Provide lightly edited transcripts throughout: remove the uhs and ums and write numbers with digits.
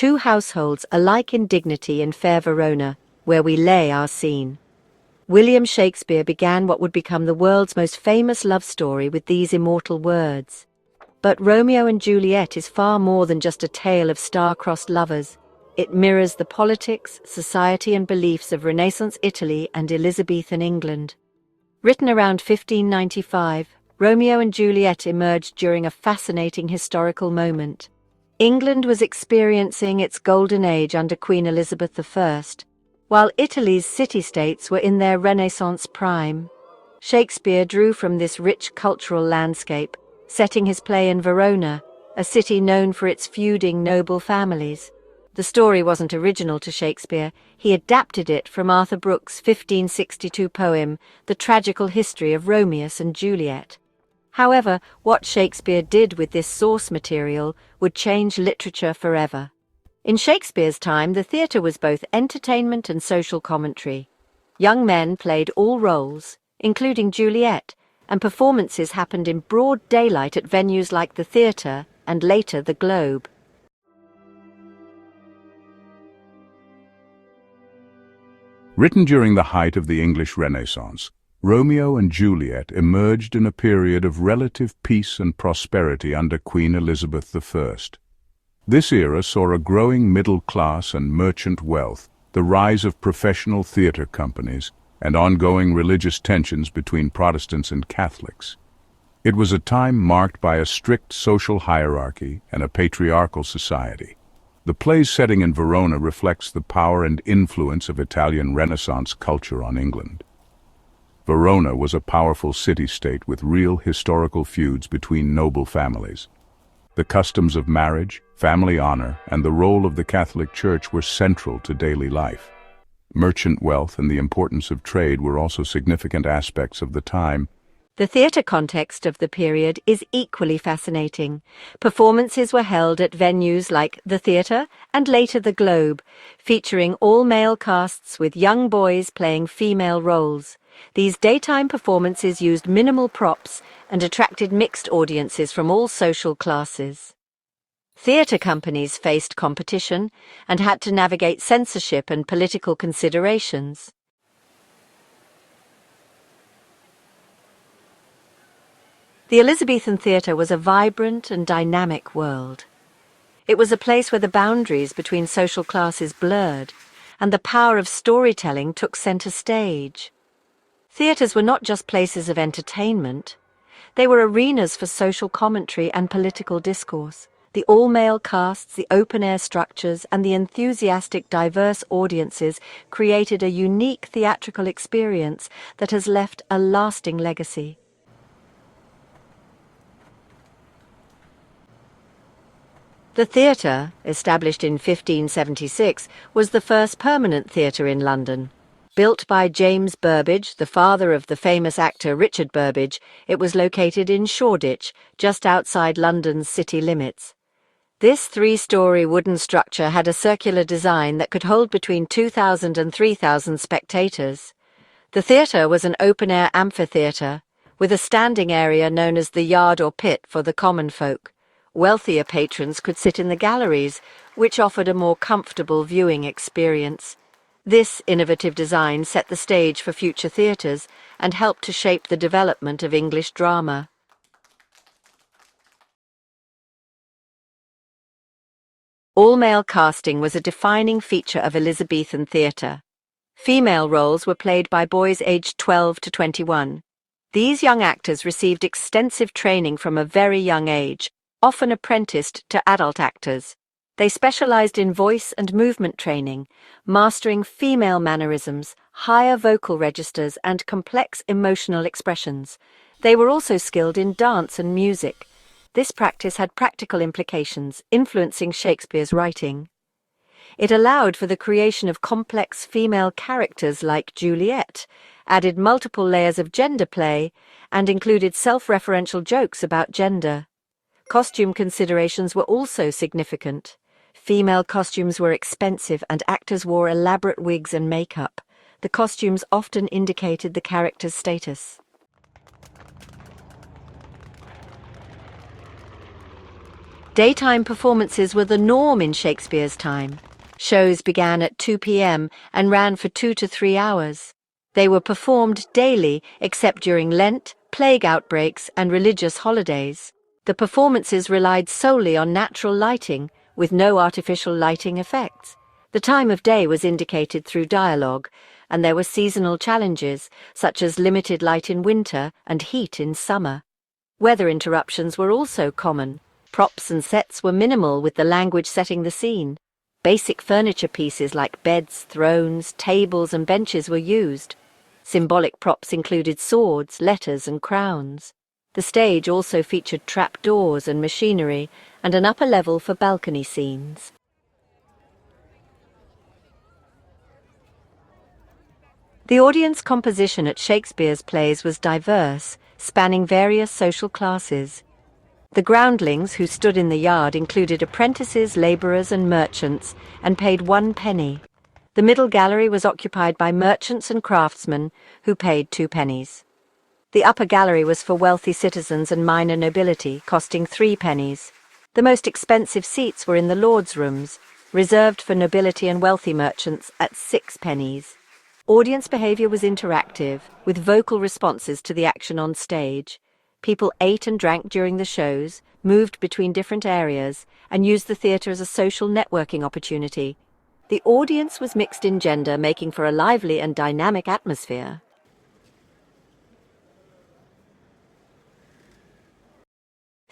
two households alike in dignity in fair Verona, where we lay our scene. William Shakespeare began what would become the world's most famous love story with these immortal words. But Romeo and Juliet is far more than just a tale of star-crossed lovers. It mirrors the politics, society and beliefs of Renaissance Italy and Elizabethan England. Written around 1595, Romeo and Juliet emerged during a fascinating historical moment. England was experiencing its golden age under Queen Elizabeth I, while Italy's city-states were in their Renaissance prime. Shakespeare drew from this rich cultural landscape, setting his play in Verona, a city known for its feuding noble families. The story wasn't original to Shakespeare. He adapted it from Arthur Brooke's 1562 poem, The Tragical History of Romeus and Juliet. However, what Shakespeare did with this source material would change literature forever. In Shakespeare's time, the theatre was both entertainment and social commentary. Young men played all roles, including Juliet, and performances happened in broad daylight at venues like the theatre and later the Globe. Written during the height of the English Renaissance, Romeo and Juliet emerged in a period of relative peace and prosperity under Queen Elizabeth I. This era saw a growing middle class and merchant wealth, the rise of professional theatre companies, and ongoing religious tensions between Protestants and Catholics. It was a time marked by a strict social hierarchy and a patriarchal society. The play's setting in Verona reflects the power and influence of Italian Renaissance culture on England. Verona was a powerful city-state with real historical feuds between noble families. The customs of marriage, family honor, and the role of the Catholic Church were central to daily life. Merchant wealth and the importance of trade were also significant aspects of the time. The theatre context of the period is equally fascinating. Performances were held at venues like the theatre and later the Globe, featuring all-male casts with young boys playing female roles. These daytime performances used minimal props and attracted mixed audiences from all social classes. Theatre companies faced competition and had to navigate censorship and political considerations. The Elizabethan theatre was a vibrant and dynamic world. It was a place where the boundaries between social classes blurred, and the power of storytelling took centre stage. Theatres were not just places of entertainment. They were arenas for social commentary and political discourse. The all-male casts, the open-air structures, and the enthusiastic, diverse audiences created a unique theatrical experience that has left a lasting legacy. The theatre, established in 1576, was the first permanent theatre in London. Built by James Burbage, the father of the famous actor Richard Burbage, it was located in Shoreditch, just outside London's city limits. This three-storey wooden structure had a circular design that could hold between 2,000 and 3,000 spectators. The theatre was an open-air amphitheatre, with a standing area known as the yard or pit for the common folk. Wealthier patrons could sit in the galleries, which offered a more comfortable viewing experience. This innovative design set the stage for future theatres and helped to shape the development of English drama. All-male casting was a defining feature of Elizabethan theatre. Female roles were played by boys aged 12 to 21. These young actors received extensive training from a very young age, often apprenticed to adult actors. They specialized in voice and movement training, mastering female mannerisms, higher vocal registers, and complex emotional expressions. They were also skilled in dance and music. This practice had practical implications, influencing Shakespeare's writing. It allowed for the creation of complex female characters like Juliet, added multiple layers of gender play, and included self-referential jokes about gender. Costume considerations were also significant. Female costumes were expensive and actors wore elaborate wigs and makeup. The costumes often indicated the character's status. Daytime performances were the norm in Shakespeare's time. Shows began at 2 p.m. and ran for 2 to 3 hours. They were performed daily except during Lent, plague outbreaks, and religious holidays. The performances relied solely on natural lighting, with no artificial lighting effects. The time of day was indicated through dialogue, and there were seasonal challenges, such as limited light in winter and heat in summer. Weather interruptions were also common. Props and sets were minimal, with the language setting the scene. Basic furniture pieces like beds, thrones, tables, and benches were used. Symbolic props included swords, letters, and crowns. The stage also featured trapdoors and machinery, and an upper level for balcony scenes. The audience composition at Shakespeare's plays was diverse, spanning various social classes. The groundlings who stood in the yard included apprentices, labourers, and merchants, and paid 1 penny. The middle gallery was occupied by merchants and craftsmen, who paid 2 pennies. The upper gallery was for wealthy citizens and minor nobility, costing 3 pennies. The most expensive seats were in the lords' rooms, reserved for nobility and wealthy merchants, at 6 pennies. Audience behaviour was interactive, with vocal responses to the action on stage. People ate and drank during the shows, moved between different areas, and used the theatre as a social networking opportunity. The audience was mixed in gender, making for a lively and dynamic atmosphere.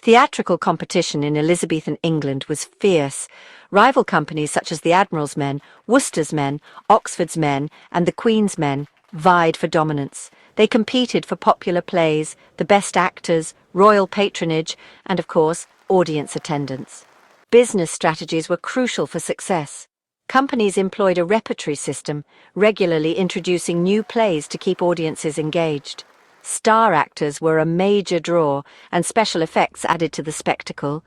Theatrical competition in Elizabethan England was fierce. Rival companies such as the Admiral's Men, Worcester's Men, Oxford's Men, and the Queen's Men vied for dominance. They competed for popular plays, the best actors, royal patronage, and, of course, audience attendance. Business strategies were crucial for success. Companies employed a repertory system, regularly introducing new plays to keep audiences engaged. Star actors were a major draw, and special effects added to the spectacle.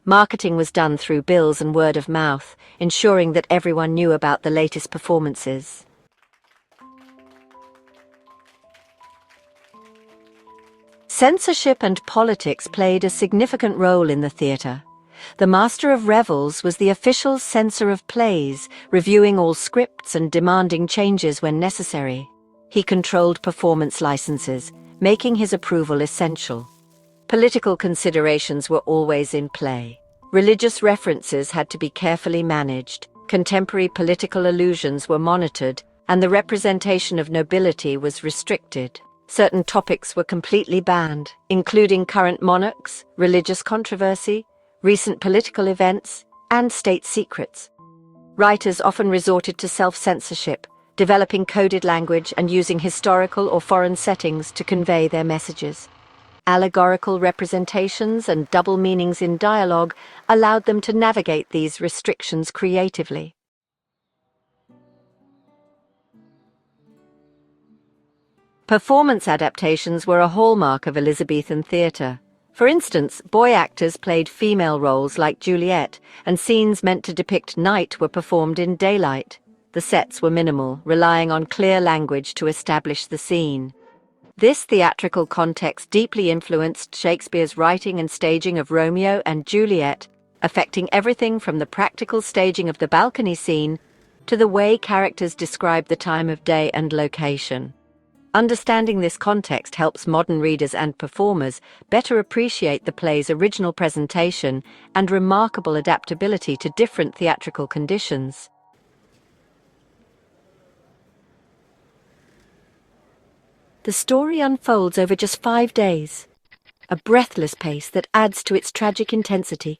Marketing was done through bills and word of mouth, ensuring that everyone knew about the latest performances. Censorship and politics played a significant role in the theatre. The Master of Revels was the official censor of plays, reviewing all scripts and demanding changes when necessary. He controlled performance licenses, making his approval essential. Political considerations were always in play. Religious references had to be carefully managed, contemporary political allusions were monitored, and the representation of nobility was restricted. Certain topics were completely banned, including current monarchs, religious controversy, recent political events, and state secrets. Writers often resorted to self-censorship, developing coded language and using historical or foreign settings to convey their messages. Allegorical representations and double meanings in dialogue allowed them to navigate these restrictions creatively. Performance adaptations were a hallmark of Elizabethan theatre. For instance, boy actors played female roles like Juliet, and scenes meant to depict night were performed in daylight. The sets were minimal, relying on clear language to establish the scene. This theatrical context deeply influenced Shakespeare's writing and staging of Romeo and Juliet, affecting everything from the practical staging of the balcony scene to the way characters describe the time of day and location. Understanding this context helps modern readers and performers better appreciate the play's original presentation and remarkable adaptability to different theatrical conditions. The story unfolds over just 5 days, a breathless pace that adds to its tragic intensity.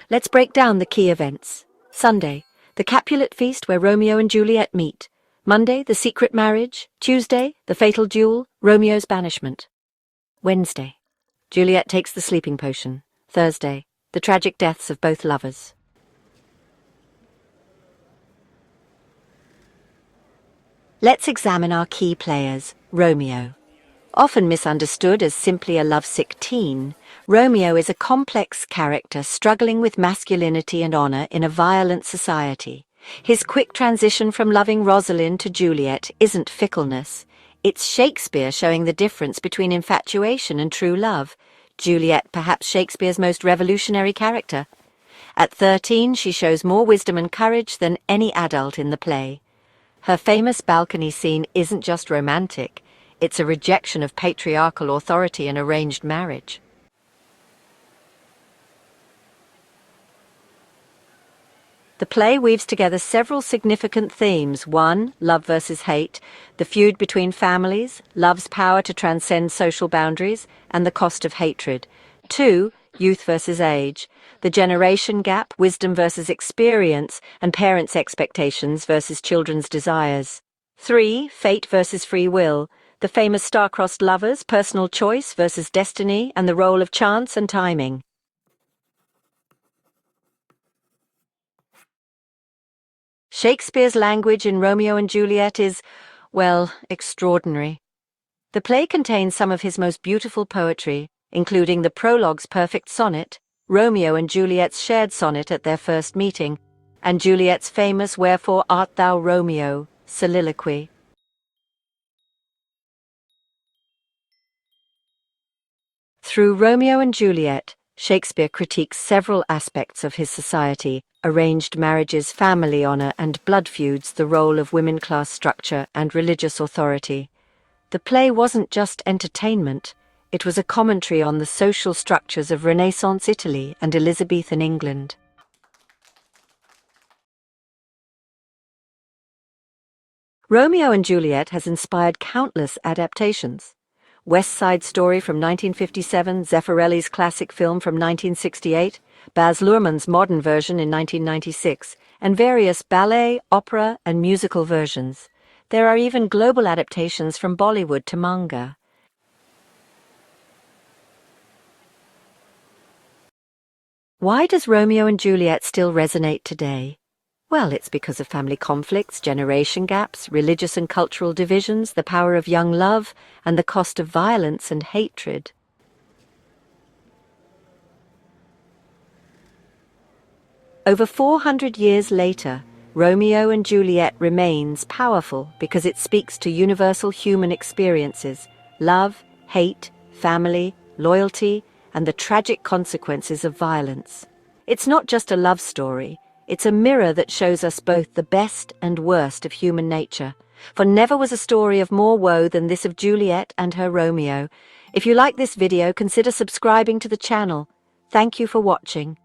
Let's break down the key events. Sunday, the Capulet feast where Romeo and Juliet meet. Monday, the secret marriage. Tuesday, the fatal duel, Romeo's banishment. Wednesday, Juliet takes the sleeping potion. Thursday, the tragic deaths of both lovers. Let's examine our key players. Romeo. Often misunderstood as simply a lovesick teen, Romeo is a complex character struggling with masculinity and honor in a violent society. His quick transition from loving Rosalind to Juliet isn't fickleness. It's Shakespeare showing the difference between infatuation and true love. Juliet, perhaps Shakespeare's most revolutionary character. At 13, she shows more wisdom and courage than any adult in the play. Her famous balcony scene isn't just romantic, it's a rejection of patriarchal authority and arranged marriage. The play weaves together several significant themes. 1. Love versus hate, the feud between families, love's power to transcend social boundaries, and the cost of hatred. 2. Youth versus age, the generation gap, wisdom versus experience, and parents' expectations versus children's desires. 3. Fate versus free will, the famous star-crossed lovers, personal choice versus destiny, and the role of chance and timing. Shakespeare's language in Romeo and Juliet is, well, extraordinary. The play contains some of his most beautiful poetry, including the prologue's perfect sonnet, Romeo and Juliet's shared sonnet at their first meeting, and Juliet's famous "Wherefore art thou Romeo" soliloquy. Through Romeo and Juliet, Shakespeare critiques several aspects of his society: arranged marriages, family honor, and blood feuds, the role of women class structure, and religious authority. The play wasn't just entertainment, it was a commentary on the social structures of Renaissance Italy and Elizabethan England. Romeo and Juliet has inspired countless adaptations. West Side Story from 1957, Zeffirelli's classic film from 1968, Baz Luhrmann's modern version in 1996, and various ballet, opera, and musical versions. There are even global adaptations from Bollywood to manga. Why does Romeo and Juliet still resonate today? Well, it's because of family conflicts, generation gaps, religious and cultural divisions, the power of young love, and the cost of violence and hatred. Over 400 years later, Romeo and Juliet remains powerful because it speaks to universal human experiences: love, hate, family, loyalty, and the tragic consequences of violence. It's not just a love story, it's a mirror that shows us both the best and worst of human nature. For never was a story of more woe than this of Juliet and her Romeo. If you like this video, consider subscribing to the channel. Thank you for watching.